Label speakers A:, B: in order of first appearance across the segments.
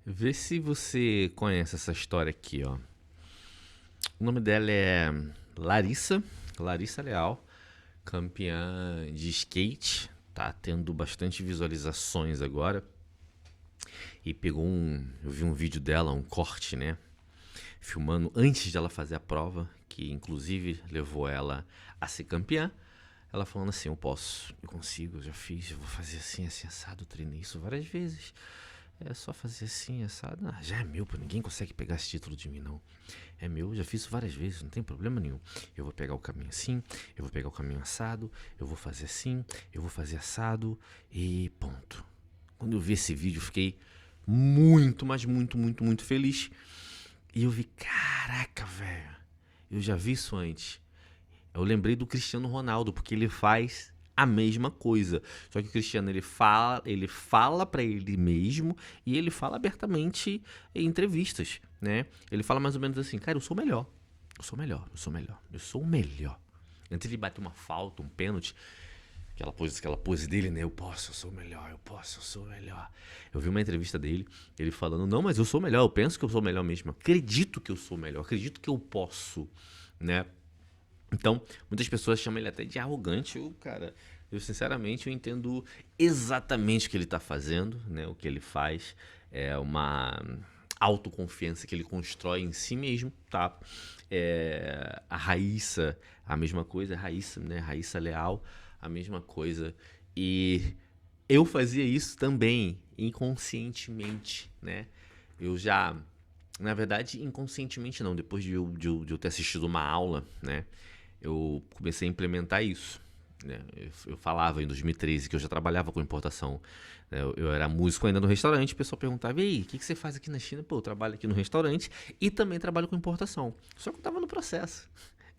A: Vê se você conhece essa história aqui, ó. O nome dela é Larissa Leal, campeã de skate. Tá tendo bastante visualizações agora. E eu vi um vídeo dela, um corte, né? Filmando antes dela fazer a prova, que inclusive levou ela a ser campeã. Ela falando assim, eu consigo, eu já fiz, eu vou fazer assim, assado, eu treinei isso várias vezes. É só fazer assim, assado. Ah, já é meu, pô, ninguém consegue pegar esse título de mim, não. É meu, eu já fiz isso várias vezes, não tem problema nenhum. Eu vou pegar o caminho assim, eu vou pegar o caminho assado, eu vou fazer assim, eu vou fazer assado e ponto. Quando eu vi esse vídeo, eu fiquei muito, mas muito, muito, muito feliz. E eu vi, caraca, velho, eu já vi isso antes. Eu lembrei do Cristiano Ronaldo, porque ele faz a mesma coisa. Só que o Cristiano ele fala para ele mesmo e ele fala abertamente em entrevistas, né? Ele fala mais ou menos assim, cara, eu sou o melhor. Eu sou o melhor, eu sou o melhor, eu sou o melhor. Antes de bater uma falta, um pênalti, aquela pose dele, né? Eu sou o melhor, eu posso, eu sou o melhor. Eu vi uma entrevista dele, ele falando, não, mas eu sou o melhor, eu penso que eu sou o melhor mesmo. Acredito que eu sou o melhor, acredito que eu posso, né? Então, muitas pessoas chamam ele até de arrogante. Eu sinceramente eu entendo exatamente o que ele está fazendo, né? O que ele faz é uma autoconfiança que ele constrói em si mesmo, tá? A Raíssa, a mesma coisa, Raíssa, né? Raíssa Leal, a mesma coisa. E eu fazia isso também, inconscientemente, né? Eu já, na verdade, inconscientemente não, depois de eu ter assistido uma aula, né? Eu comecei a implementar isso. Né? Eu falava em 2013 que eu já trabalhava com importação. Né? Eu era músico ainda no restaurante, o pessoal perguntava, e aí, o que você faz aqui na China? Pô, eu trabalho aqui no restaurante e também trabalho com importação. Só que eu estava no processo.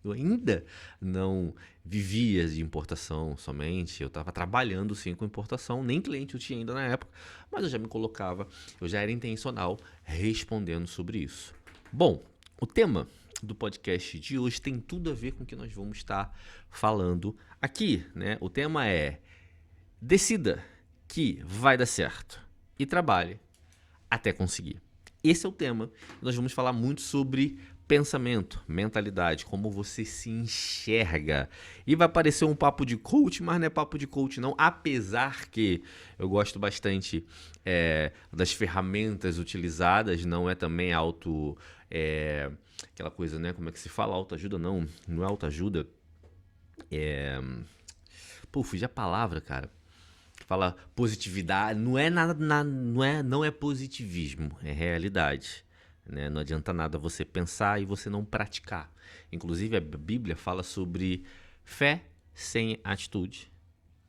A: Eu ainda não vivia de importação somente, eu estava trabalhando sim com importação, nem cliente eu tinha ainda na época, mas eu já me colocava, eu já era intencional respondendo sobre isso. Bom, o tema do podcast de hoje tem tudo a ver com o que nós vamos estar falando aqui, né? O tema é decida que vai dar certo e trabalhe até conseguir. Esse é o tema. Nós vamos falar muito sobre pensamento, mentalidade, como você se enxerga. E vai parecer um papo de coach, mas não é papo de coach não, apesar que eu gosto bastante das ferramentas utilizadas, não é também aquela coisa, né? Como é que se fala? Autoajuda não, não é autoajuda. Pô, fugi a palavra, cara. Fala positividade, não é nada, não é positivismo, é realidade. Né? Não adianta nada você pensar e você não praticar. Inclusive a Bíblia fala sobre fé sem atitude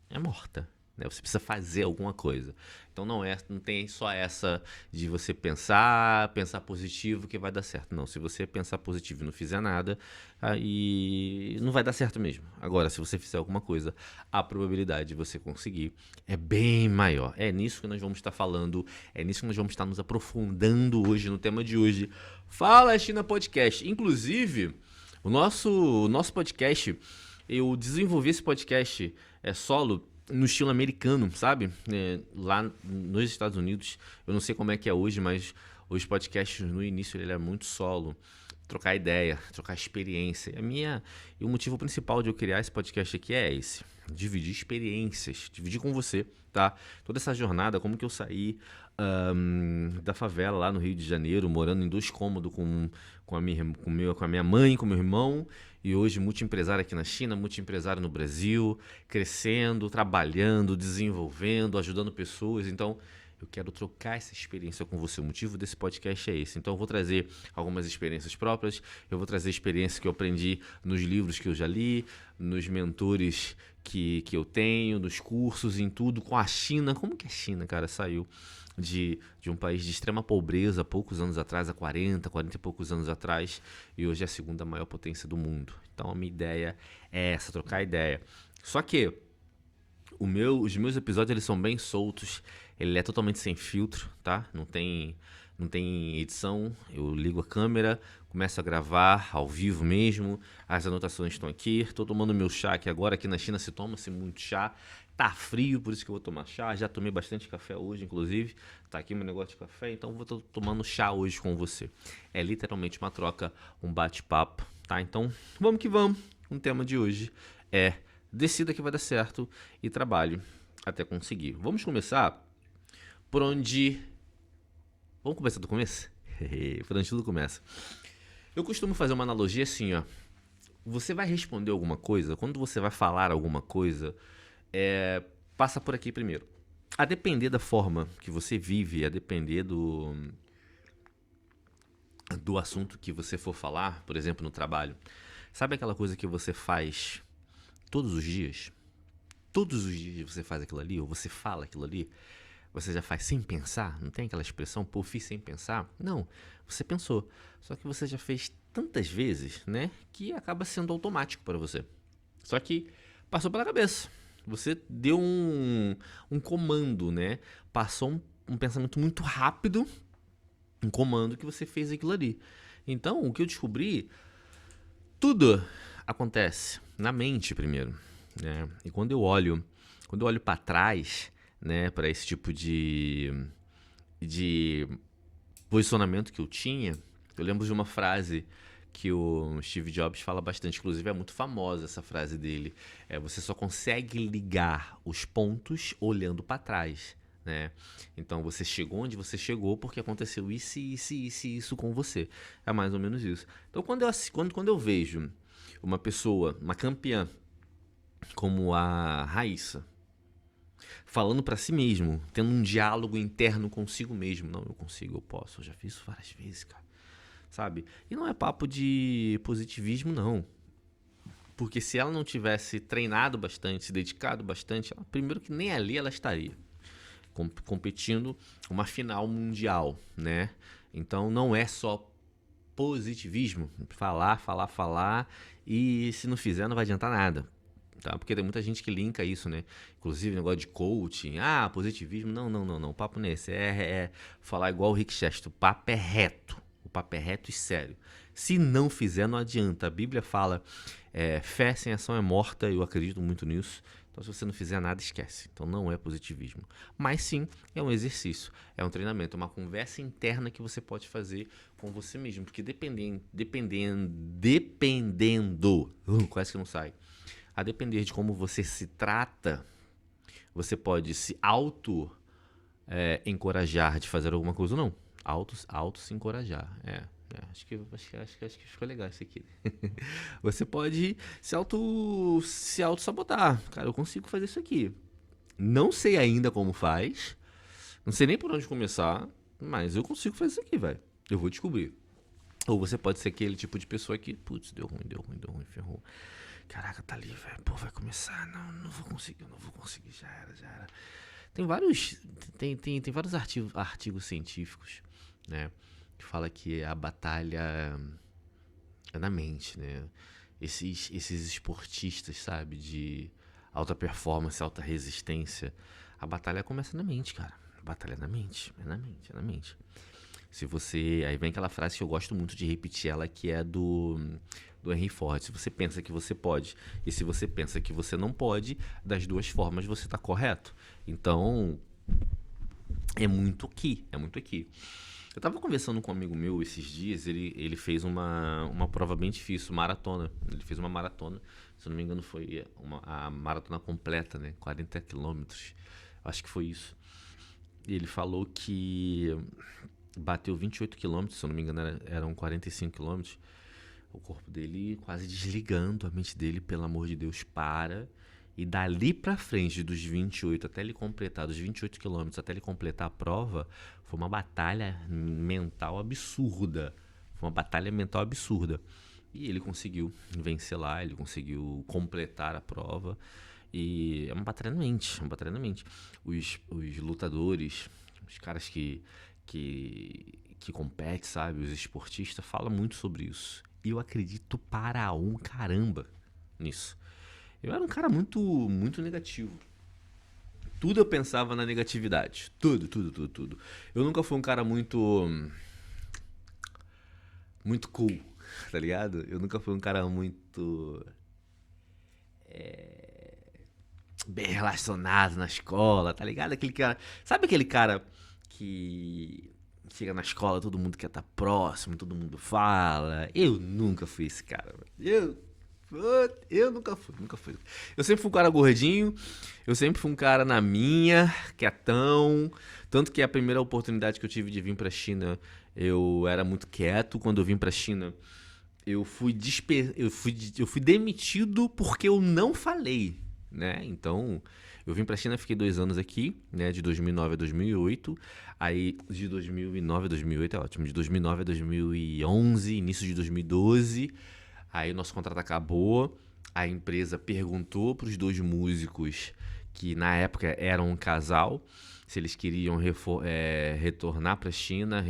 A: é morta. Né? Você precisa fazer alguma coisa. Então não tem só essa de você pensar positivo que vai dar certo. Não, se você pensar positivo e não fizer nada, aí não vai dar certo mesmo. Agora, se você fizer alguma coisa, a probabilidade de você conseguir é bem maior. É nisso que nós vamos estar falando, é nisso que nós vamos estar nos aprofundando hoje, no tema de hoje. Fala China Podcast. Inclusive, o nosso podcast, eu desenvolvi esse podcast solo no estilo americano, sabe? Lá nos Estados Unidos, eu não sei como é que é hoje, mas os podcasts no início ele era muito solo. Trocar ideia, trocar experiência. E o motivo principal de eu criar esse podcast aqui é esse. Dividir experiências, dividir com você, tá? Toda essa jornada, como que eu saí da favela lá no Rio de Janeiro, morando em 2 cômodos com a minha mãe, com meu irmão, e hoje multiempresário aqui na China, multiempresário no Brasil, crescendo, trabalhando, desenvolvendo, ajudando pessoas. Então, eu quero trocar essa experiência com você. O motivo desse podcast é esse. Então, eu vou trazer algumas experiências próprias, eu vou trazer experiências que eu aprendi nos livros que eu já li, nos mentores que eu tenho, nos cursos, em tudo, com a China. Como que a China, cara, saiu de um país de extrema pobreza há poucos anos atrás, há 40 e poucos anos atrás, e hoje é a segunda maior potência do mundo. Então, a minha ideia é essa, trocar ideia. Só que os meus episódios eles são bem soltos, ele é totalmente sem filtro, tá? Não tem edição, eu ligo a câmera, começo a gravar ao vivo mesmo, as anotações estão aqui, estou tomando meu chá, que agora aqui na China se toma-se muito chá, Tá frio, por isso que eu vou tomar chá. Já tomei bastante café hoje, inclusive. Tá aqui meu negócio de café, então eu vou tô tomando chá hoje com você. É literalmente uma troca, um bate-papo, tá? Então, vamos que vamos. O tema de hoje é decida que vai dar certo e trabalhe até conseguir. Vamos começar por onde... Vamos começar do começo? Por onde tudo começa. Eu costumo fazer uma analogia assim, ó. Você vai responder alguma coisa, quando você vai falar alguma coisa, passa por aqui primeiro. A depender da forma que você vive, a depender do assunto que você for falar, por exemplo, no trabalho, sabe aquela coisa que você faz todos os dias? Todos os dias você faz aquilo ali, ou você fala aquilo ali, você já faz sem pensar? Não tem aquela expressão, pô, fiz sem pensar? Não, você pensou. Só que você já fez tantas vezes, né, que acaba sendo automático para você. Só que passou pela cabeça. Você deu um comando, né? Passou um pensamento muito rápido, um comando que você fez aquilo ali. Então, o que eu descobri, tudo acontece na mente primeiro, né? E quando eu olho para trás, né, para esse tipo de posicionamento que eu tinha, eu lembro de uma frase que o Steve Jobs fala bastante, inclusive é muito famosa essa frase dele. Você só consegue ligar os pontos olhando para trás, né? Então você chegou onde você chegou porque aconteceu isso com você. É mais ou menos isso. Então quando eu vejo uma pessoa, uma campeã como a Raíssa, falando pra si mesmo, tendo um diálogo interno consigo mesmo. Não, eu consigo, eu posso, eu já fiz isso várias vezes, cara. Sabe? E não é papo de positivismo, não. Porque se ela não tivesse treinado bastante, se dedicado bastante, primeiro que nem ali ela estaria competindo uma final mundial, né? Então não é só positivismo, falar e se não fizer não vai adiantar nada. Tá? Porque tem muita gente que linka isso, né? Inclusive negócio de coaching, positivismo. Não. O papo não é esse. É falar igual o Rick Chester. O papo é reto. O papo é reto e sério. Se não fizer, não adianta. A Bíblia fala, fé sem ação é morta. Eu acredito muito nisso. Então, se você não fizer nada, esquece. Então, não é positivismo. Mas sim, é um exercício. É um treinamento. É uma conversa interna que você pode fazer com você mesmo. Porque dependendo, quase que não sai. A depender de como você se trata, você pode se encorajar de fazer alguma coisa ou não. Auto se encorajar. Acho que ficou legal isso aqui. Você pode se auto sabotar. Cara, eu consigo fazer isso aqui. Não sei ainda como faz. Não sei nem por onde começar. Mas eu consigo fazer isso aqui, velho. Eu vou descobrir. Ou você pode ser aquele tipo de pessoa que, putz, deu ruim, ferrou. Caraca, tá ali, velho. Pô, vai começar. Não vou conseguir. Já era. Tem vários artigos científicos, né? Que fala que a batalha é na mente, né? Esses esportistas, sabe? De alta performance, alta resistência. A batalha começa na mente, cara. A batalha é na mente. É na mente. Se você... Aí vem aquela frase que eu gosto muito de repetir ela, que é do Henry Ford. Se você pensa que você pode e se você pensa que você não pode, das duas formas você está correto. Então, é muito aqui. Eu tava conversando com um amigo meu esses dias, ele fez uma prova bem difícil, maratona. Ele fez uma maratona, se eu não me engano foi a maratona completa, né? 40 quilômetros, acho que foi isso. E ele falou que bateu 28 quilômetros, se eu não me engano eram 45 quilômetros. O corpo dele quase desligando, a mente dele, pelo amor de Deus, para. E dali pra frente, dos 28 até ele completar, dos 28 quilômetros até ele completar a prova, foi uma batalha mental absurda. E ele conseguiu vencer lá, ele conseguiu completar a prova. E é uma batalha na mente, Os lutadores, os caras que competem, sabe? Os esportistas falam muito sobre isso. E eu acredito para um caramba nisso. Eu era um cara muito, muito negativo. Tudo eu pensava na negatividade. Tudo. Eu nunca fui um cara muito cool, tá ligado? Eu nunca fui um cara muito... bem relacionado na escola, tá ligado? Aquele cara. Sabe aquele cara que chega na escola, todo mundo quer estar próximo, todo mundo fala? Eu nunca fui esse cara, velho. Eu nunca fui. Eu sempre fui um cara gordinho, eu sempre fui um cara na minha, quietão. Tanto que a primeira oportunidade que eu tive de vir pra China, eu era muito quieto. Quando eu vim pra China, eu fui demitido porque eu não falei, né? Então, eu vim pra China, fiquei 2 anos aqui, né? De 2009 a 2008. Aí, de 2009 a 2008 é ótimo. De 2009 a 2011, início de 2012. Aí, o nosso contrato acabou. A empresa perguntou pros dois músicos, que na época eram um casal, se eles queriam retornar pra China,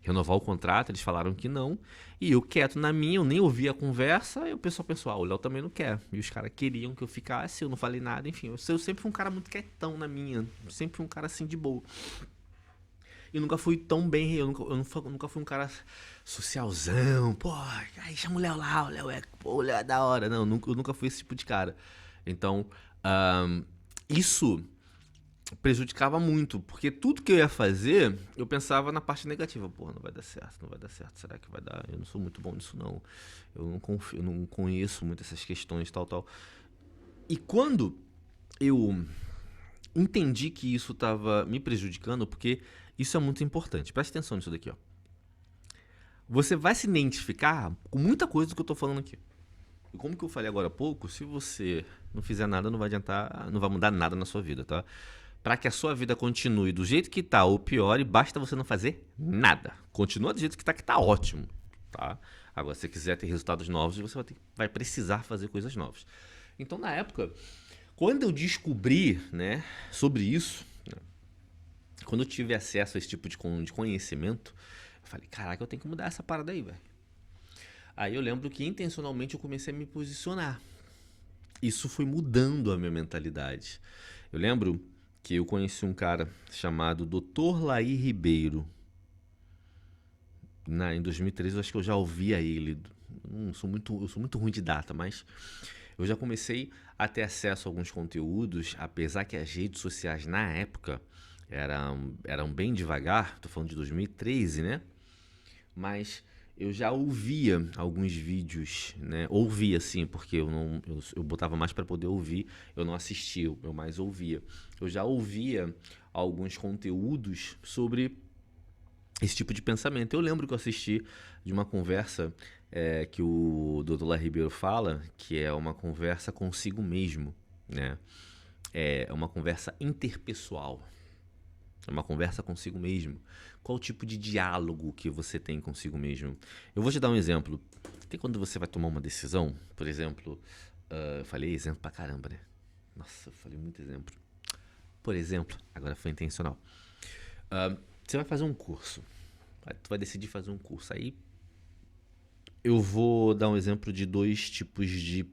A: renovar o contrato. Eles falaram que não. E eu quieto na minha, eu nem ouvi a conversa, e o pessoal pensou, o Léo também não quer. E os caras queriam que eu ficasse, eu não falei nada, enfim. Eu sempre fui um cara muito quietão na minha, sempre fui um cara assim de boa. E nunca fui tão bem, eu nunca fui um cara socialzão, pô, aí chama o Léo lá, o Léo é da hora. Não, eu nunca fui esse tipo de cara. Então, isso prejudicava muito, porque tudo que eu ia fazer, eu pensava na parte negativa. Pô, não vai dar certo, não vai dar certo. Será que vai dar? Eu não sou muito bom nisso, não. Eu não confio, eu não conheço muito essas questões, tal, tal. E quando eu entendi que isso estava me prejudicando, porque isso é muito importante. Preste atenção nisso daqui, ó. Você vai se identificar com muita coisa do que eu tô falando aqui. E como que eu falei agora há pouco, se você não fizer nada, não vai adiantar, não vai mudar nada na sua vida, tá? Para que a sua vida continue do jeito que tá ou pior, basta você não fazer nada. Continua do jeito que tá ótimo, tá? Agora, se você quiser ter resultados novos, você vai precisar fazer coisas novas. Então, na época, quando eu descobri, né, sobre isso, né, quando eu tive acesso a esse tipo de conhecimento, eu falei, caraca, eu tenho que mudar essa parada aí, velho. Aí eu lembro que intencionalmente eu comecei a me posicionar. Isso foi mudando a minha mentalidade. Eu lembro que eu conheci um cara chamado Dr. Laí Ribeiro. Em 2013 eu acho que eu já ouvia ele. Eu sou muito ruim de data, mas eu já comecei a ter acesso a alguns conteúdos, apesar que as redes sociais na época eram bem devagar. Tô falando de 2013, né? Mas eu já ouvia alguns vídeos, né? Ouvia sim, porque eu botava mais para poder ouvir, eu não assistia, eu mais ouvia. Eu já ouvia alguns conteúdos sobre esse tipo de pensamento. Eu lembro que eu assisti de uma conversa que o Dr. Lá Ribeiro fala, que é uma conversa consigo mesmo, né? É uma conversa interpessoal. É uma conversa consigo mesmo. Qual o tipo de diálogo que você tem consigo mesmo? Eu vou te dar um exemplo. Tem quando você vai tomar uma decisão, por exemplo, eu falei exemplo pra caramba, né? Nossa, eu falei muito exemplo. Por exemplo, agora foi intencional. Você vai fazer um curso. Tu vai decidir fazer um curso. Aí eu vou dar um exemplo de 2 tipos de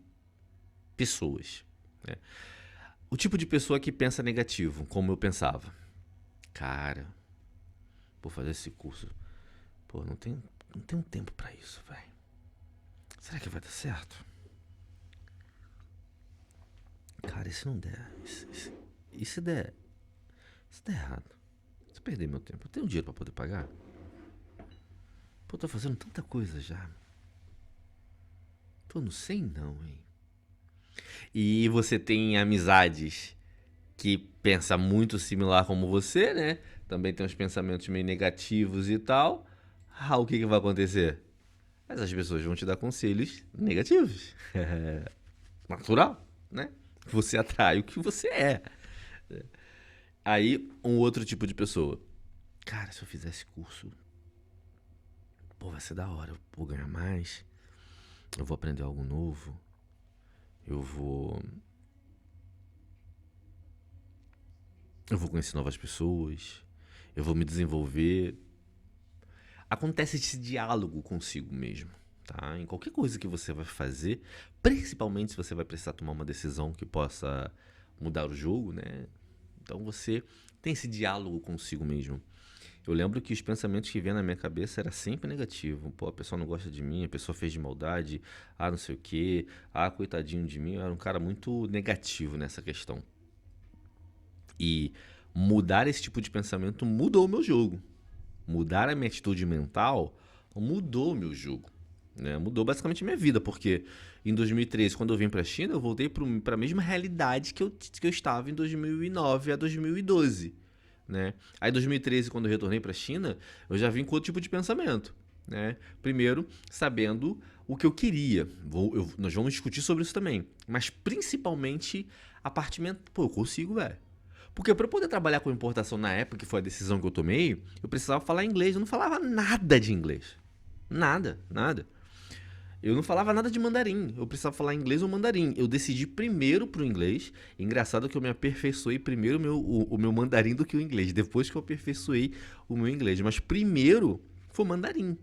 A: pessoas, né? O tipo de pessoa que pensa negativo, como eu pensava. Cara, vou fazer esse curso. Pô, não tenho tempo pra isso, velho. Será que vai dar certo? Cara, e se não der? E se der? Se der errado? Se eu perder meu tempo, eu tenho dinheiro pra poder pagar? Pô, tô fazendo tanta coisa já. Pô, não sei não, hein? E você tem amizades que pensa muito similar como você, né? Também tem uns pensamentos meio negativos e tal. O que vai acontecer? Essas pessoas vão te dar conselhos negativos. É natural, né? Você atrai o que você é. Aí, um outro tipo de pessoa. Cara, se eu fizer esse curso, pô, vai ser da hora. Eu vou ganhar mais. Eu vou aprender algo novo. Eu vou conhecer novas pessoas. Eu vou me desenvolver. Acontece esse diálogo consigo mesmo, tá? Em qualquer coisa que você vai fazer, principalmente se você vai precisar tomar uma decisão que possa mudar o jogo, né? Então você tem esse diálogo consigo mesmo. Eu lembro que os pensamentos que vinham na minha cabeça era sempre negativo. Pô, a pessoa não gosta de mim, a pessoa fez de maldade, não sei o quê, coitadinho de mim. Eu era um cara muito negativo nessa questão. E mudar esse tipo de pensamento mudou o meu jogo. Mudar a minha atitude mental mudou o meu jogo. Né? Mudou basicamente a minha vida, porque em 2013, quando eu vim para a China, eu voltei para a mesma realidade que eu estava em 2009 a 2012. Né? Aí em 2013, quando eu retornei para a China, eu já vim com outro tipo de pensamento. Né? Primeiro, sabendo o que eu queria. Nós vamos discutir sobre isso também. Mas principalmente a parte mental. Pô, eu consigo, velho. Porque para eu poder trabalhar com importação na época, que foi a decisão que eu tomei, eu precisava falar inglês. Eu não falava nada de inglês. Nada, nada. Eu não falava nada de mandarim. Eu precisava falar inglês ou mandarim. Eu decidi primeiro pro inglês. Engraçado que eu me aperfeiçoei primeiro o meu mandarim do que o inglês. Depois que eu aperfeiçoei o meu inglês. Mas primeiro foi mandarim.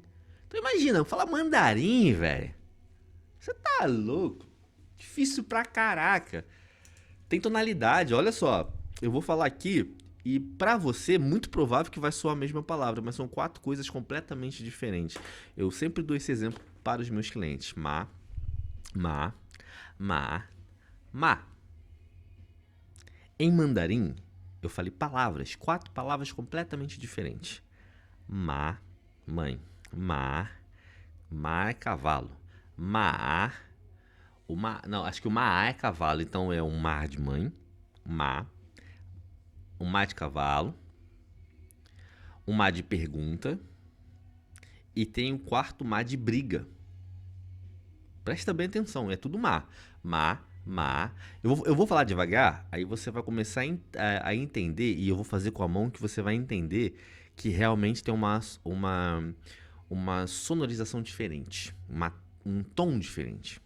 A: Então imagina, falar mandarim, velho. Você tá louco? Difícil pra caraca. Tem tonalidade, olha só. Eu vou falar aqui e pra você, muito provável que vai soar a mesma palavra, mas são 4 coisas completamente diferentes. Eu sempre dou esse exemplo para os meus clientes. Ma. Em mandarim, eu falei 4 palavras completamente diferentes. Ma, mãe. Ma é cavalo. Não, acho que o ma é cavalo, então é um mar de mãe. Um mar de cavalo, um mar de pergunta e tem um quarto mar de briga. Presta bem atenção, é tudo mar. Eu vou falar devagar, aí você vai começar a entender, e eu vou fazer com a mão que você vai entender que realmente tem uma sonorização diferente, um tom diferente.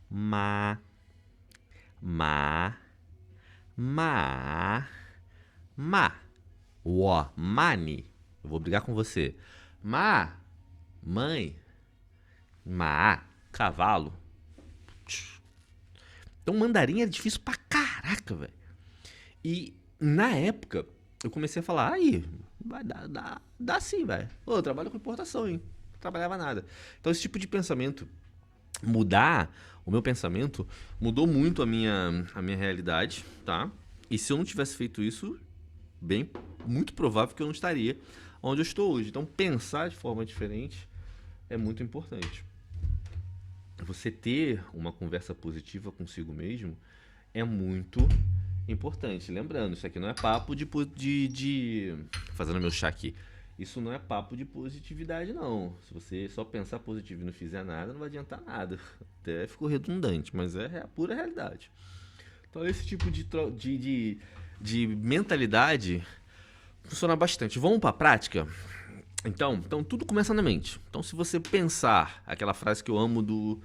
A: Ma. Mani. Eu vou brigar com você. Mãe. Cavalo. Então mandarim era difícil pra caraca, velho. E na época eu comecei a falar, aí, vai dá sim, velho. Eu trabalho com importação, hein? Não trabalhava nada. Então esse tipo de pensamento, o meu pensamento mudou muito a minha realidade, tá? E se eu não tivesse feito isso, muito provável que eu não estaria onde eu estou hoje. Então pensar de forma diferente é muito importante. Você ter uma conversa positiva consigo mesmo é muito importante. Lembrando, isso aqui não é papo de fazendo meu chá aqui. Isso não é papo de positividade, não. Se você só pensar positivo e não fizer nada, não vai adiantar nada. Até ficou redundante, mas é a pura realidade. Então esse tipo de mentalidade funciona bastante. Vamos para a prática? Então tudo começa na mente. Então se você pensar, aquela frase que eu amo do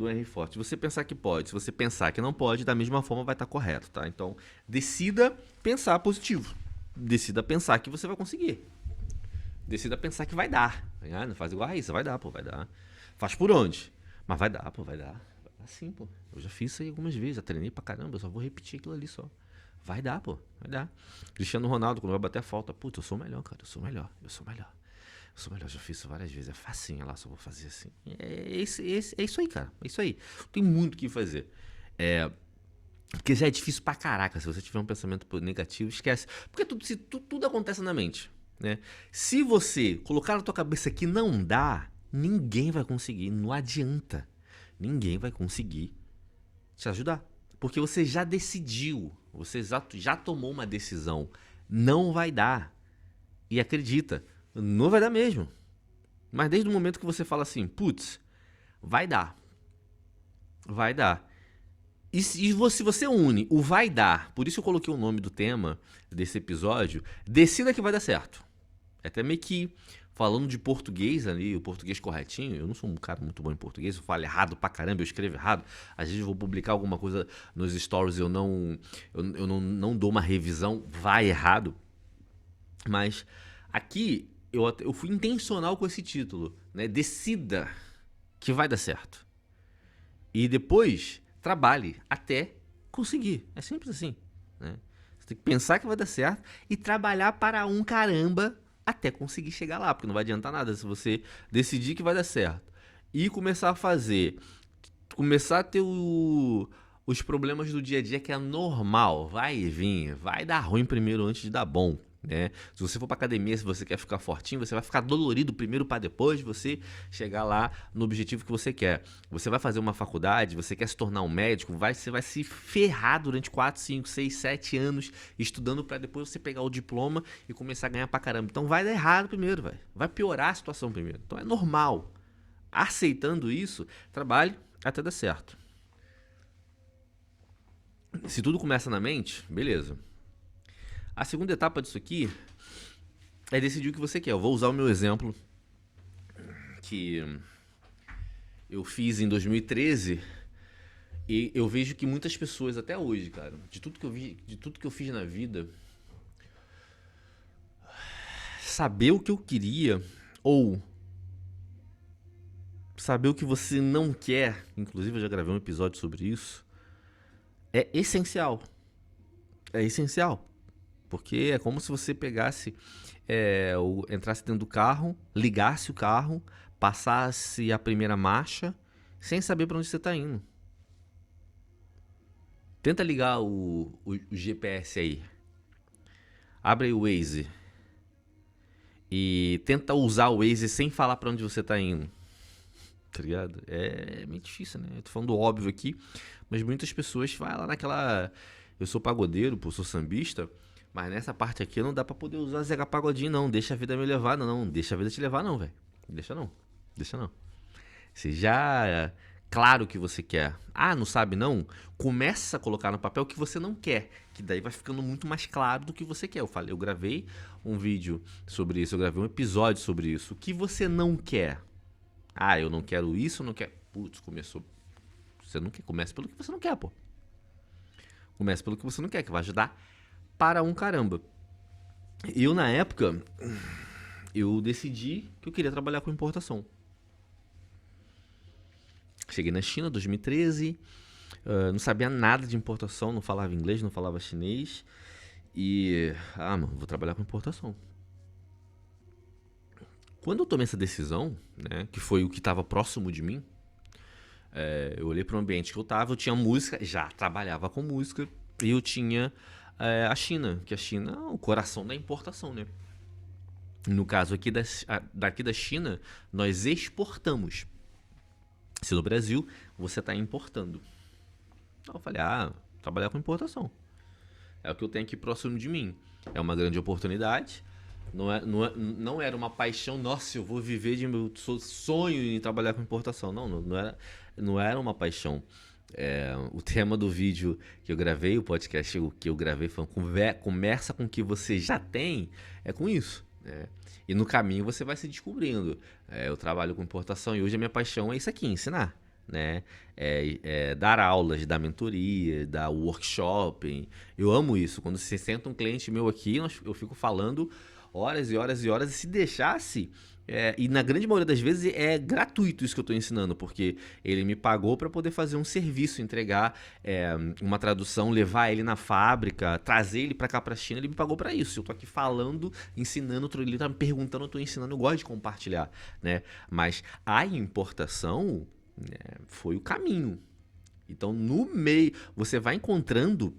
A: Henry Ford, se você pensar que pode, se você pensar que não pode, da mesma forma vai estar correto, tá? Então decida pensar positivo. Decida pensar que você vai conseguir. Decida pensar que vai dar. Não faz igual a Raíssa, vai dar, pô, vai dar. Faz por onde? Mas vai dar, pô, vai dar. Vai dar sim, pô. Eu já fiz isso aí algumas vezes, já treinei pra caramba, eu só vou repetir aquilo ali só. Vai dar, pô, vai dar. Cristiano Ronaldo, quando vai bater a falta, putz, eu sou o melhor, cara, eu sou o melhor, já fiz isso várias vezes, é facinho, lá, só vou fazer assim. É isso aí, cara, é isso aí. Tem muito o que fazer. Porque já é difícil pra caraca, se você tiver um pensamento negativo, esquece. Porque tudo acontece na mente, né? Se você colocar na tua cabeça que não dá, ninguém vai conseguir, não adianta. Ninguém vai conseguir te ajudar. Porque você já decidiu, você já tomou uma decisão. Não vai dar. E acredita, não vai dar mesmo. Mas desde o momento que você fala assim, putz, vai dar. Vai dar. E se você une o vai dar, por isso eu coloquei o nome do tema desse episódio, decida que vai dar certo. É até meio que falando de português ali, o português corretinho. Eu não sou um cara muito bom em português, eu falo errado pra caramba, eu escrevo errado. Às vezes eu vou publicar alguma coisa nos stories e eu não dou uma revisão, vai errado. Mas aqui eu fui intencional com esse título, né? Decida que vai dar certo. E depois trabalhe até conseguir. É simples assim, né? Você tem que pensar que vai dar certo e trabalhar para um caramba até conseguir chegar lá, porque não vai adiantar nada se você decidir que vai dar certo e começar a fazer, começar a ter os problemas do dia a dia, que é normal, vai vir, vai dar ruim primeiro antes de dar bom, né? Se você for pra academia, se você quer ficar fortinho, você vai ficar dolorido primeiro para depois você chegar lá no objetivo que você quer. Você vai fazer uma faculdade, você quer se tornar um médico, você vai se ferrar durante 4, 5, 6, 7 anos estudando para depois você pegar o diploma e começar a ganhar pra caramba. Então vai dar errado primeiro, vai piorar a situação primeiro. Então é normal. Aceitando isso, trabalhe até dar certo. Se tudo começa na mente, beleza. A segunda etapa disso aqui é decidir o que você quer. Eu vou usar o meu exemplo que eu fiz em 2013 e eu vejo que muitas pessoas até hoje, cara, de tudo que eu fiz na vida, saber o que eu queria ou saber o que você não quer, inclusive eu já gravei um episódio sobre isso, é essencial. É essencial. Porque é como se você pegasse, entrasse dentro do carro, ligasse o carro, passasse a primeira marcha, sem saber para onde você está indo. Tenta ligar o GPS aí. Abre aí o Waze. E tenta usar o Waze sem falar para onde você está indo. Tá ligado? É meio difícil, né? Eu tô falando óbvio aqui, mas muitas pessoas vai lá naquela... Eu sou pagodeiro, pô, sou sambista, mas nessa parte aqui não dá pra poder usar Zeca Pagodinho, não. Deixa a vida me levar, não. Deixa a vida te levar, não, velho. Deixa não. Deixa não. Seja claro o que você quer. Ah, não sabe não? Começa a colocar no papel o que você não quer, que daí vai ficando muito mais claro do que você quer. Eu gravei um vídeo sobre isso, eu gravei um episódio sobre isso. O que você não quer? Ah, eu não quero isso, eu não quero... Putz, começou. Você não quer, comece pelo que você não quer, pô. Comece pelo que você não quer, que vai ajudar para um caramba. Eu, na época, eu decidi que eu queria trabalhar com importação. Cheguei na China, 2013, não sabia nada de importação, não falava inglês, não falava chinês. E, mano, vou trabalhar com importação. Quando eu tomei essa decisão, né, que foi o que estava próximo de mim, eu olhei para o ambiente que eu tinha música, já trabalhava com música, e eu tinha a China, que a China é o coração da importação, né? No caso aqui daqui da China, nós exportamos. Se no Brasil, você está importando. Então eu falei, trabalhar com importação. É o que eu tenho aqui próximo de mim. É uma grande oportunidade. Não era uma paixão, nossa, eu vou viver de meu sonho em trabalhar com importação. Não era uma paixão. O tema do vídeo que eu gravei, o podcast que eu gravei, foi conversa com o que você já tem, é com isso. E no caminho você vai se descobrindo. Eu trabalho com importação e hoje a minha paixão é isso aqui, ensinar. Né? Dar aulas, dar mentoria, dar workshop. Eu amo isso. Quando você senta um cliente meu aqui, eu fico falando horas e horas e horas. E se deixasse, e na grande maioria das vezes é gratuito isso que eu estou ensinando, porque ele me pagou para poder fazer um serviço, entregar uma tradução, levar ele na fábrica, trazer ele para cá para a China. Ele me pagou para isso. Eu estou aqui falando, ensinando, ele está me perguntando, eu estou ensinando, eu gosto de compartilhar, né? Mas a importação foi o caminho. Então, no meio, você vai encontrando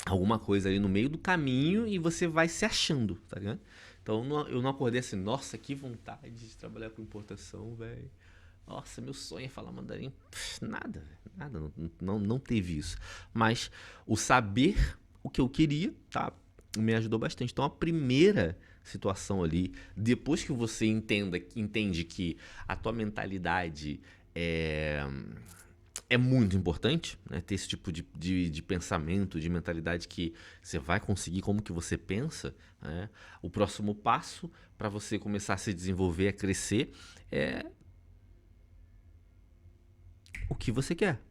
A: alguma coisa ali no meio do caminho e você vai se achando, tá ligado? Então, eu não acordei assim, nossa, que vontade de trabalhar com importação, velho. Nossa, meu sonho é falar mandarim. Nada, não teve isso. Mas o saber o que eu queria, tá, me ajudou bastante. Então, a primeira situação ali, depois que você entende que a tua mentalidade é muito importante, né? Ter esse tipo de pensamento, de mentalidade que você vai conseguir como que você pensa, né? O próximo passo para você começar a se desenvolver, a crescer, é o que você quer.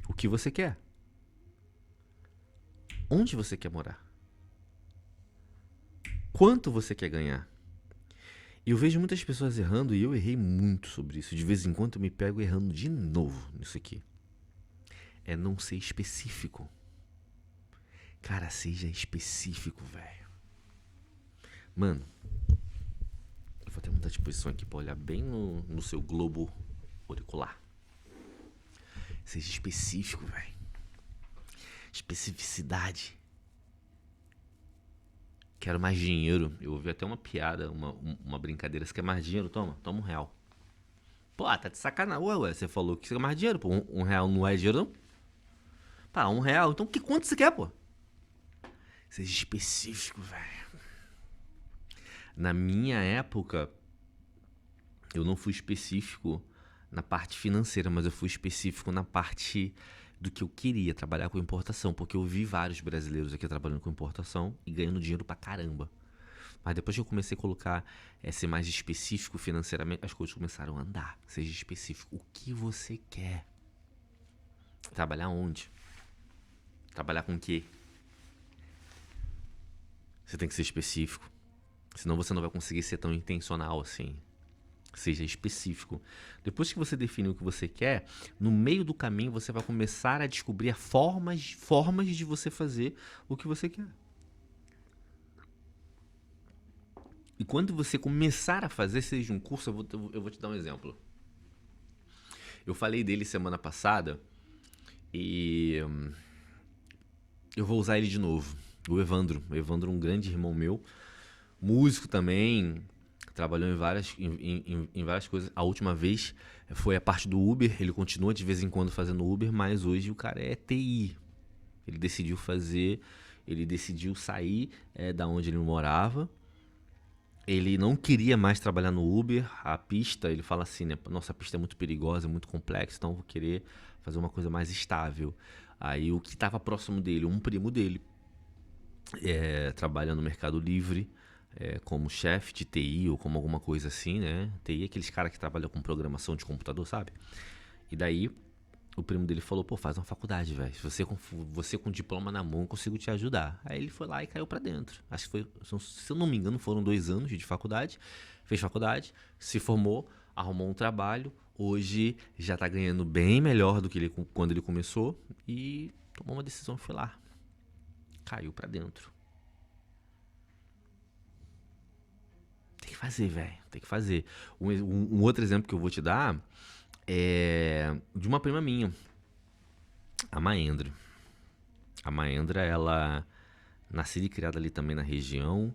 A: O que você quer. Onde você quer morar. Quanto você quer ganhar. E eu vejo muitas pessoas errando e eu errei muito sobre isso. De vez em quando eu me pego errando de novo nisso aqui. É não ser específico. Cara, seja específico, velho. Mano, eu vou até mudar de posição aqui pra olhar bem no seu globo auricular. Seja específico, velho. Especificidade. Quero mais dinheiro. Eu ouvi até uma piada, uma brincadeira. Você quer mais dinheiro? Toma R$1. Pô, tá de sacanagem. Ué, você falou que você quer mais dinheiro, pô. R$1 não é dinheiro, não? Pá, R$1. Então quanto você quer, pô? Seja específico, velho. Na minha época, eu não fui específico na parte financeira, mas eu fui específico na parte do que eu queria, trabalhar com importação, porque eu vi vários brasileiros aqui trabalhando com importação e ganhando dinheiro pra caramba. Mas depois que eu comecei a colocar, ser mais específico financeiramente, as coisas começaram a andar. Seja específico. O que você quer? Trabalhar onde? Trabalhar com o quê? Você tem que ser específico. Senão você não vai conseguir ser tão intencional assim. Seja específico. Depois que você define o que você quer, no meio do caminho você vai começar a descobrir formas de você fazer o que você quer. E quando você começar a fazer, seja um curso, eu vou te dar um exemplo. Eu falei dele semana passada e eu vou usar ele de novo. O Evandro. O Evandro é um grande irmão meu, músico também, trabalhou em várias coisas. A última vez foi a parte do Uber. Ele continua de vez em quando fazendo Uber, mas hoje o cara é TI. Ele decidiu sair da onde ele morava. Ele não queria mais trabalhar no Uber. A pista, ele fala assim, né? Nossa, a pista é muito perigosa, é muito complexa, então eu vou querer fazer uma coisa mais estável. Aí o que estava próximo dele, um primo dele, trabalha no Mercado Livre, como chefe de TI ou como alguma coisa assim, né? TI é aqueles caras que trabalham com programação de computador, sabe? E daí o primo dele falou, pô, faz uma faculdade, velho. Você com diploma na mão, eu consigo te ajudar. Aí ele foi lá e caiu pra dentro. Acho que foi, se eu não me engano, foram 2 anos de faculdade. Fez faculdade, se formou, arrumou um trabalho. Hoje já tá ganhando bem melhor do que quando ele começou. E tomou uma decisão e foi lá. Caiu pra dentro. Tem que fazer, velho. Tem que fazer. Um outro exemplo que eu vou te dar é de uma prima minha, a Maendra. A Maendra, ela nascida e criada ali também na região,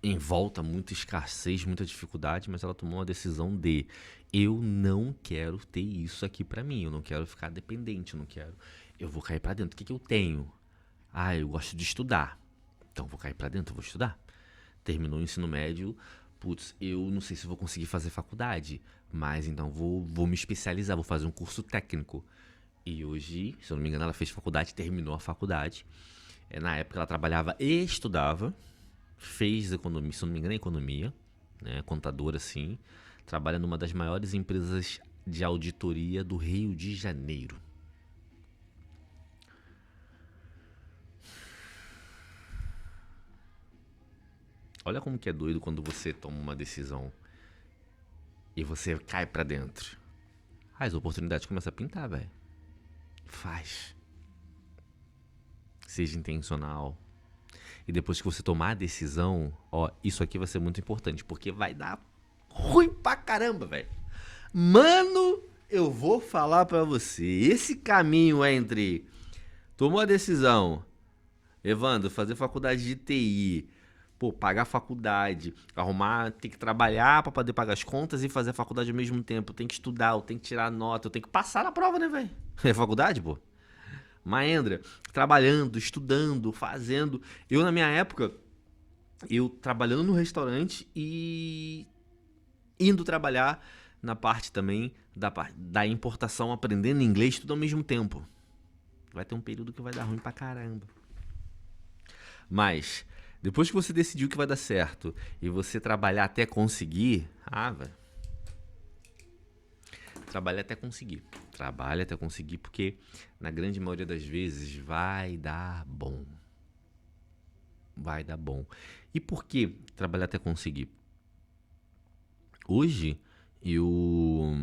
A: em volta muita escassez, muita dificuldade, mas ela tomou uma decisão de eu não quero ter isso aqui pra mim, eu não quero ficar dependente, eu vou cair pra dentro. O que eu tenho? Ah, eu gosto de estudar. Então vou cair pra dentro, eu vou estudar. Terminou o ensino médio, putz, eu não sei se vou conseguir fazer faculdade, mas então vou me especializar, vou fazer um curso técnico. E hoje, se eu não me engano, ela fez faculdade, terminou a faculdade. Na época ela trabalhava e estudava, fez economia, se eu não me engano, economia, né, contadora assim, trabalha numa das maiores empresas de auditoria do Rio de Janeiro. Olha como que é doido quando você toma uma decisão e você cai pra dentro. As oportunidades começam a pintar, velho. Faz. Seja intencional. E depois que você tomar a decisão, ó, isso aqui vai ser muito importante, porque vai dar ruim pra caramba, velho. Mano, eu vou falar pra você, esse caminho entre tomou a decisão, Evandro, fazer faculdade de TI, pô, pagar a faculdade, arrumar, ter que trabalhar pra poder pagar as contas e fazer a faculdade ao mesmo tempo. Eu tenho que estudar, eu tenho que tirar nota, eu tenho que passar na prova, né, velho? É faculdade, pô. Maendra, trabalhando, estudando, fazendo. Eu, na minha época, eu trabalhando no restaurante e indo trabalhar na parte também da importação, aprendendo inglês, tudo ao mesmo tempo. Vai ter um período que vai dar ruim pra caramba. Mas, depois que você decidiu que vai dar certo e você trabalhar até conseguir, velho. Trabalha até conseguir. Trabalha até conseguir, porque na grande maioria das vezes vai dar bom. Vai dar bom. E por que trabalhar até conseguir? Hoje eu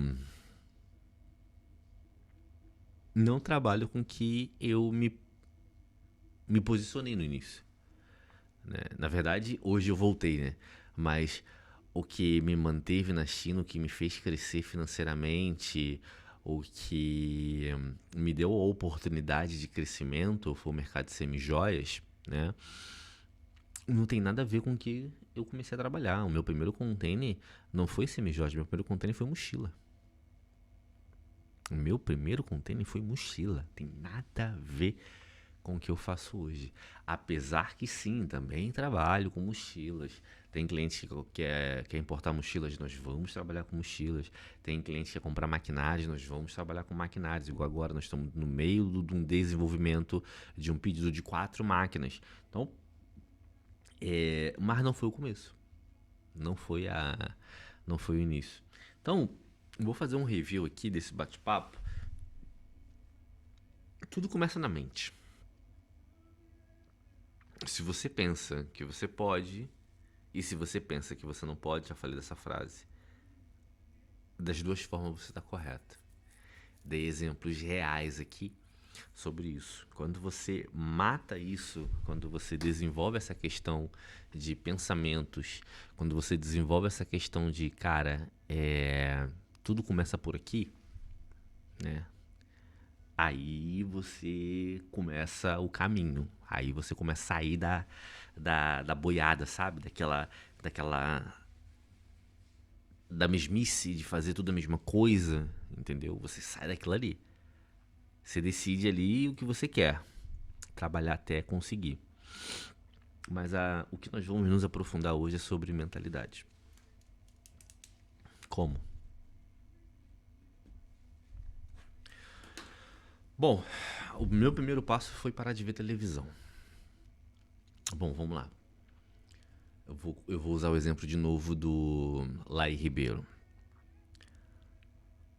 A: não trabalho com que eu me posicionei no início. né? Na verdade, hoje eu voltei, né? Mas o que me manteve na China, o que me fez crescer financeiramente, o que me deu a oportunidade de crescimento foi o mercado de semijoias, né? Não tem nada a ver com o que eu comecei a trabalhar. O meu primeiro container não foi semijoias, meu primeiro container foi mochila. O meu primeiro container foi mochila. Tem nada a ver com o que eu faço hoje. Apesar que sim, também trabalho com mochilas. Tem cliente que quer importar mochilas, nós vamos trabalhar com mochilas. Tem cliente que quer comprar maquinários, nós vamos trabalhar com maquinários. Igual agora, nós estamos no meio de um desenvolvimento de um pedido de 4 máquinas. Então, mas não foi o começo. Não foi o início. Então, vou fazer um review aqui desse bate-papo. Tudo começa na mente. Se você pensa que você pode, e se você pensa que você não pode, já falei dessa frase, das duas formas você está correto. Dei exemplos reais aqui sobre isso. Quando você mata isso, quando você desenvolve essa questão de pensamentos, quando você desenvolve essa questão de, cara, tudo começa por aqui, né? Aí você começa o caminho. Aí você começa a sair da boiada, sabe? Da mesmice de fazer tudo a mesma coisa, entendeu? Você sai daquilo ali. Você decide ali o que você quer. Trabalhar até conseguir. Mas o que nós vamos nos aprofundar hoje é sobre mentalidade. Como? Bom, o meu primeiro passo foi parar de ver televisão. Bom, vamos lá. Eu vou usar o exemplo de novo do Laí Ribeiro.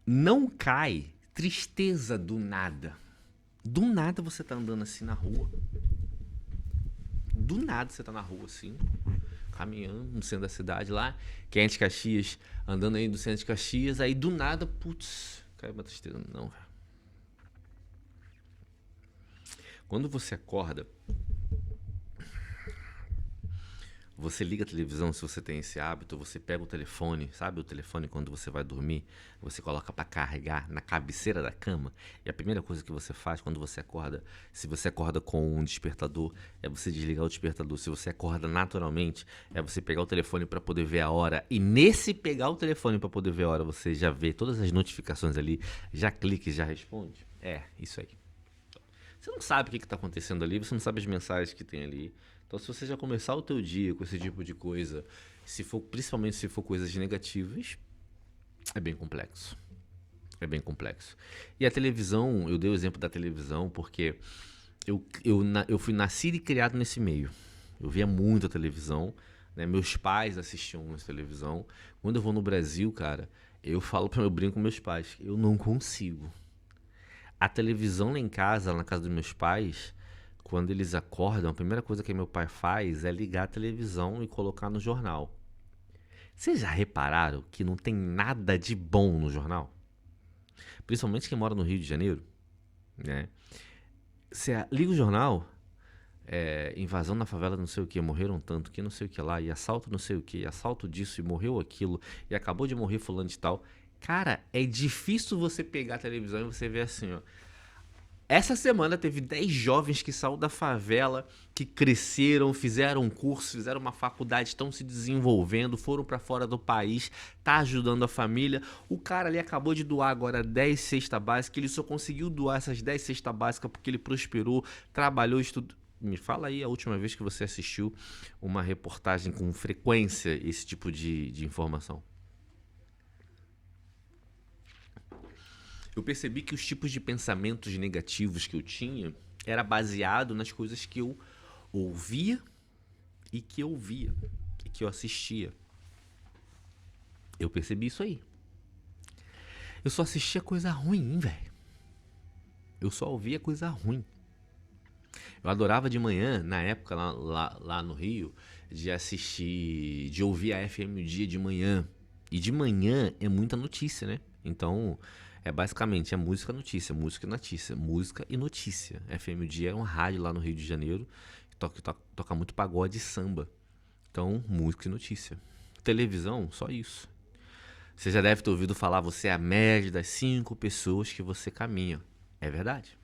A: Não cai tristeza do nada. Do nada você tá andando assim na rua. Do nada você tá na rua assim, caminhando no centro da cidade lá, Quente Caxias, andando aí do centro de Caxias, aí do nada, putz, caiu uma tristeza. Não, velho. Quando você acorda, você liga a televisão, se você tem esse hábito, você pega o telefone, sabe o telefone quando você vai dormir, você coloca pra carregar na cabeceira da cama, e a primeira coisa que você faz quando você acorda, se você acorda com um despertador, é você desligar o despertador. Se você acorda naturalmente, é você pegar o telefone pra poder ver a hora, e nesse pegar o telefone pra poder ver a hora, você já vê todas as notificações ali, já clica e já responde. É, isso aí. Você não sabe o que está acontecendo ali, você não sabe as mensagens que tem ali. Então, se você já começar o teu dia com esse tipo de coisa, principalmente se for coisas negativas, é bem complexo. É bem complexo. E a televisão, eu dei o exemplo da televisão porque eu fui nascido e criado nesse meio. Eu via muito a televisão, né? Meus pais assistiam muito televisão. Quando eu vou no Brasil, cara, eu brinco com meus pais, eu não consigo. A televisão lá em casa, na casa dos meus pais, quando eles acordam, a primeira coisa que meu pai faz é ligar a televisão e colocar no jornal. Vocês já repararam que não tem nada de bom no jornal? Principalmente quem mora no Rio de Janeiro, né? Você liga o jornal, invasão na favela não sei o que, morreram tanto, que não sei o que lá, e assalto não sei o que, assalto disso, e morreu aquilo, e acabou de morrer fulano de tal. Cara, é difícil você pegar a televisão e você ver assim, ó. Essa semana teve 10 jovens que saíram da favela, que cresceram, fizeram um curso, fizeram uma faculdade, estão se desenvolvendo, foram pra fora do país, tá ajudando a família. O cara ali acabou de doar agora 10 cestas básicas, ele só conseguiu doar essas 10 cestas básicas porque ele prosperou, trabalhou, estudou. Me fala aí a última vez que você assistiu uma reportagem com frequência, esse tipo de informação. Eu percebi que os tipos de pensamentos negativos que eu tinha era baseado nas coisas que eu ouvia e que eu via e que eu assistia. Eu percebi isso aí. Eu só assistia coisa ruim, velho. Eu só ouvia coisa ruim. Eu adorava de manhã, na época lá no Rio, de ouvir a FM o dia de manhã. E de manhã é muita notícia, né? Então, basicamente música, notícia, música e notícia, música e notícia. FM o dia é uma rádio lá no Rio de Janeiro, toca muito pagode e samba. Então, música e notícia. Televisão, só isso. Você já deve ter ouvido falar, você é a média das 5 pessoas que você caminha. É verdade.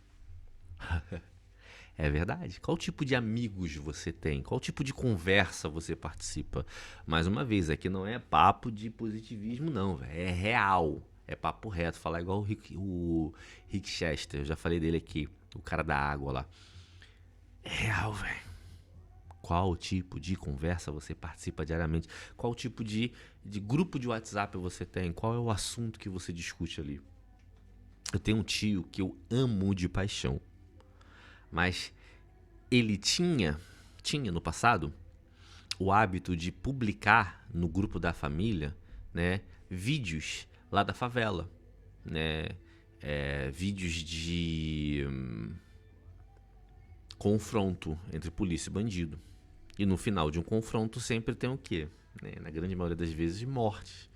A: É verdade. Qual tipo de amigos você tem? Qual tipo de conversa você participa? Mais uma vez, aqui não é papo de positivismo, não, velho. É real. É papo reto. Falar igual o Rick Chester. Eu já falei dele aqui. O cara da água lá. É real, velho. Qual tipo de conversa você participa diariamente? Qual tipo de grupo de WhatsApp você tem? Qual é o assunto que você discute ali? Eu tenho um tio que eu amo de paixão. Mas ele tinha no passado o hábito de publicar no grupo da família, né, vídeos lá da favela, né, vídeos de confronto entre polícia e bandido. E no final de um confronto sempre tem o quê? Né, na grande maioria das vezes, mortes.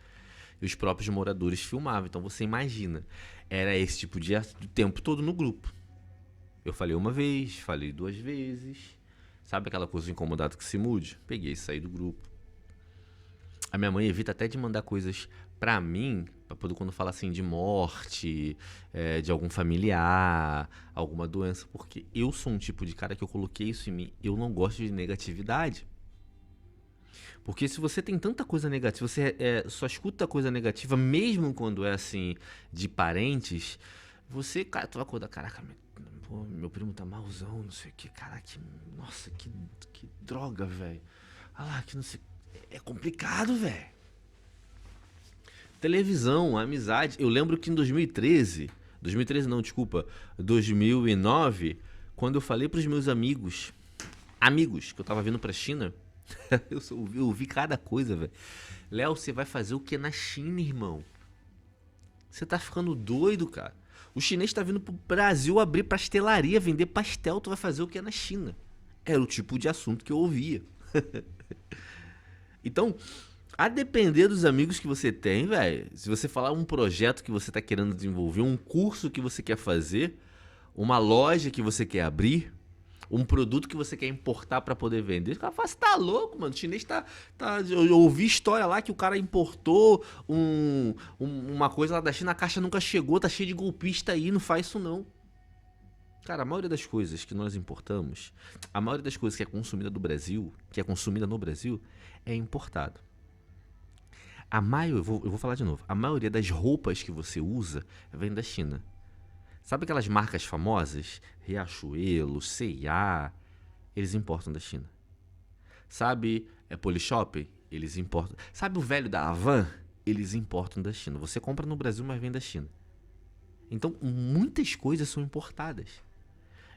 A: E os próprios moradores filmavam. Então você imagina, era esse tipo de o tempo todo no grupo. Eu falei uma vez, falei 2 vezes. Sabe aquela coisa incomodada que se mude? Peguei e saí do grupo. A minha mãe evita até de mandar coisas pra mim, pra poder quando fala assim de morte, de algum familiar, alguma doença, porque eu sou um tipo de cara que eu coloquei isso em mim. Eu não gosto de negatividade. Porque se você tem tanta coisa negativa, você só escuta coisa negativa, mesmo quando é assim, de parentes, você, cara, tu vai acordar, caraca, meu primo tá malzão, não sei o que, cara, nossa, que droga, velho. Ah lá, que não sei. É complicado, velho. Televisão, amizade. Eu lembro que em 2013 não, desculpa, 2009, quando eu falei pros meus amigos, que eu tava vindo pra China, eu ouvi cada coisa, velho. Léo, você vai fazer o que na China, irmão? Você tá ficando doido, cara. O chinês tá vindo pro Brasil abrir pastelaria, vender pastel, tu vai fazer o que na China? Era o tipo de assunto que eu ouvia. Então, a depender dos amigos que você tem, velho, se você falar um projeto que você tá querendo desenvolver, um curso que você quer fazer, uma loja que você quer abrir, um produto que você quer importar pra poder vender. O cara fala, você tá louco, mano? O chinês tá. Eu ouvi história lá que o cara importou uma coisa lá da China, a caixa nunca chegou, tá cheio de golpista aí, não faz isso não. Cara, a maioria das coisas que nós importamos, a maioria das coisas que é consumida do Brasil, que é consumida no Brasil, é importado. Eu vou falar de novo. A maioria das roupas que você usa vem da China. Sabe aquelas marcas famosas? Riachuelo, C&A, eles importam da China. Sabe Polishop? Eles importam. Sabe o velho da Havan? Eles importam da China. Você compra no Brasil, mas vem da China. Então, muitas coisas são importadas.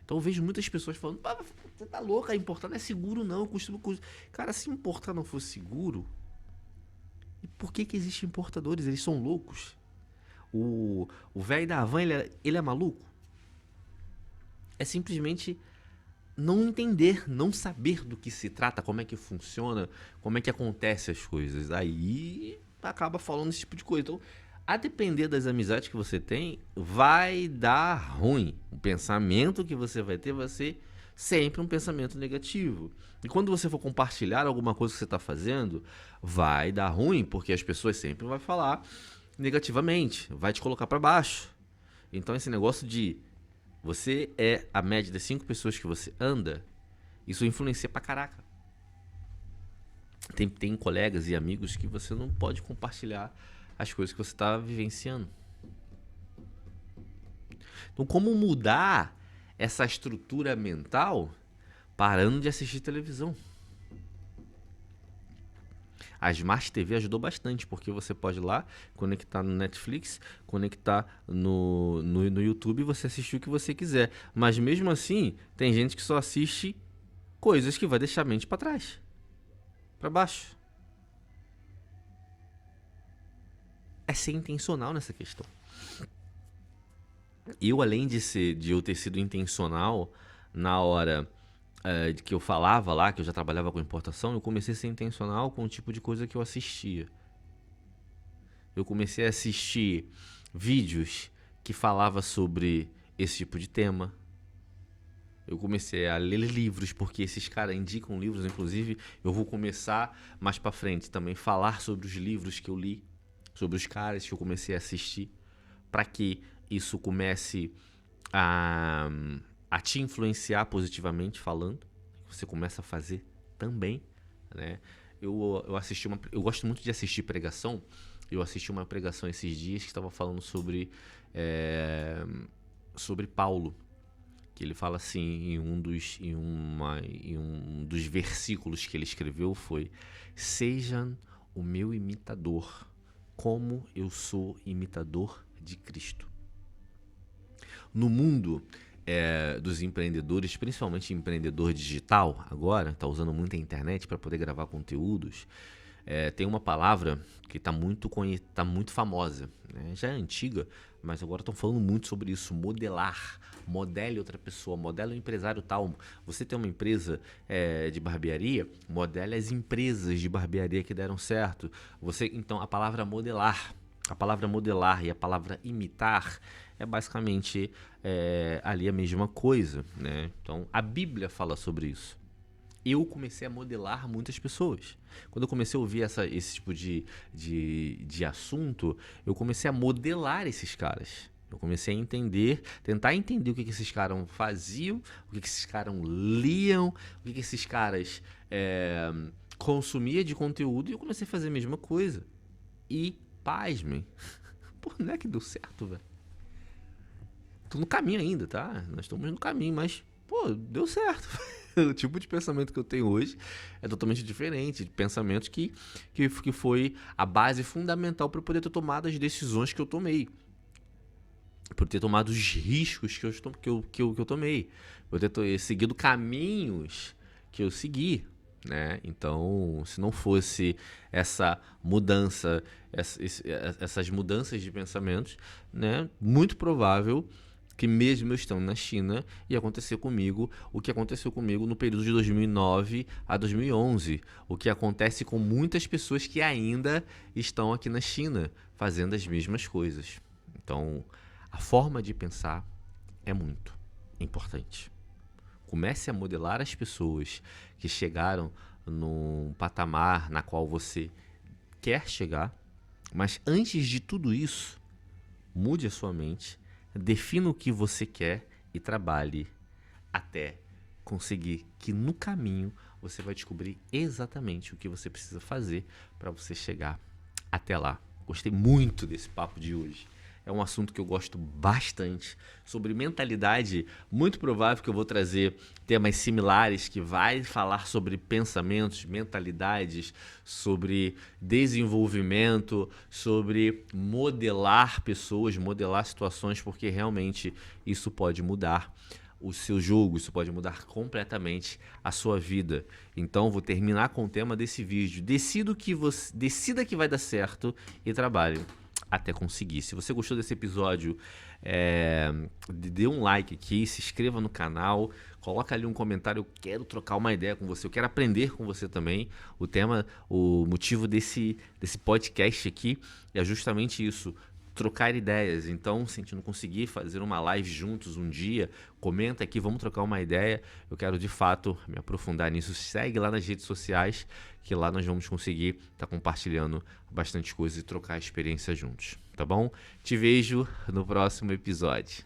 A: Então, eu vejo muitas pessoas falando, você tá louca, importar não é seguro não, custa. Cara, se importar não fosse seguro, e por que existem importadores? Eles são loucos. O velho da Havan, ele é maluco? É simplesmente não entender, não saber do que se trata, como é que funciona, como é que acontece as coisas. Aí acaba falando esse tipo de coisa. Então, a depender das amizades que você tem, vai dar ruim. O pensamento que você vai ter vai ser sempre um pensamento negativo. E quando você for compartilhar alguma coisa que você está fazendo, vai dar ruim, porque as pessoas sempre vão falar negativamente, vai te colocar para baixo. Então esse negócio de você é a média das 5 pessoas que você anda, isso influencia pra caraca. Tem colegas e amigos que você não pode compartilhar as coisas que você está vivenciando. Então, como mudar essa estrutura mental parando de assistir televisão? A Smart TV ajudou bastante, porque você pode ir lá, conectar no Netflix, conectar no YouTube e você assistir o que você quiser. Mas mesmo assim, tem gente que só assiste coisas que vai deixar a mente para trás, para baixo. É ser intencional nessa questão. Eu, além de eu ter sido intencional na hora de que eu falava lá, que eu já trabalhava com importação, eu comecei a ser intencional com o tipo de coisa que eu assistia. Eu comecei a assistir vídeos que falavam sobre esse tipo de tema. Eu comecei a ler livros, porque esses caras indicam livros, inclusive eu vou começar mais pra frente também falar sobre os livros que eu li, sobre os caras que eu comecei a assistir, para que isso comece a, a te influenciar positivamente falando, você começa a fazer também, né? Eu gosto muito de assistir pregação. Eu assisti uma pregação esses dias que estava falando sobre Paulo, que ele fala assim em um dos versículos que ele escreveu foi: sejam o meu imitador, como eu sou imitador de Cristo. No mundo dos empreendedores, principalmente empreendedor digital, agora está usando muito a internet para poder gravar conteúdos. Tem uma palavra que está muito famosa, né? Já é antiga, mas agora estão falando muito sobre isso: modelar. Modele outra pessoa, modele um empresário tal. Você tem uma empresa de barbearia, modele as empresas de barbearia que deram certo. Então, a palavra modelar e a palavra imitar é basicamente ali a mesma coisa, né? Então, a Bíblia fala sobre isso. Eu comecei a modelar muitas pessoas. Quando eu comecei a ouvir esse tipo de assunto, eu comecei a modelar esses caras. Eu comecei a tentar entender o que esses caras faziam, o que esses caras liam, o que esses caras consumiam de conteúdo, e eu comecei a fazer a mesma coisa. E, pasmem, pô, não é que deu certo, velho? Tô no caminho ainda, tá? Nós estamos no caminho, mas, pô, deu certo. O tipo de pensamento que eu tenho hoje é totalmente diferente de pensamentos que foi a base fundamental para eu poder ter tomado as decisões que eu tomei, por ter tomado os riscos que eu tomei, por ter seguido caminhos que eu segui, né? Então, se não fosse essa mudança, essas mudanças de pensamentos, né, muito provável que mesmo eu estando na China ia acontecer comigo o que aconteceu comigo no período de 2009 a 2011, o que acontece com muitas pessoas que ainda estão aqui na China fazendo as mesmas coisas. Então, a forma de pensar é muito importante. Comece a modelar as pessoas que chegaram num patamar na qual você quer chegar, mas antes de tudo isso, mude a sua mente, defina o que você quer e trabalhe até conseguir que no caminho você vai descobrir exatamente o que você precisa fazer para você chegar até lá. Gostei muito desse papo de hoje. É um assunto que eu gosto bastante. Sobre mentalidade, muito provável que eu vou trazer temas similares que vai falar sobre pensamentos, mentalidades, sobre desenvolvimento, sobre modelar pessoas, modelar situações, porque realmente isso pode mudar o seu jogo, isso pode mudar completamente a sua vida. Então, vou terminar com o tema desse vídeo. Decida que vai dar certo e trabalhe até conseguir. Se você gostou desse episódio, dê um like aqui, se inscreva no canal, coloca ali um comentário. Eu quero trocar uma ideia com você, eu quero aprender com você também. O motivo desse podcast aqui é justamente isso: trocar ideias. Então, se a gente não conseguir fazer uma live juntos um dia, comenta aqui, vamos trocar uma ideia. Eu quero de fato me aprofundar nisso. Segue lá nas redes sociais, que lá nós vamos conseguir estar compartilhando bastante coisa e trocar experiência juntos, tá bom? Te vejo no próximo episódio.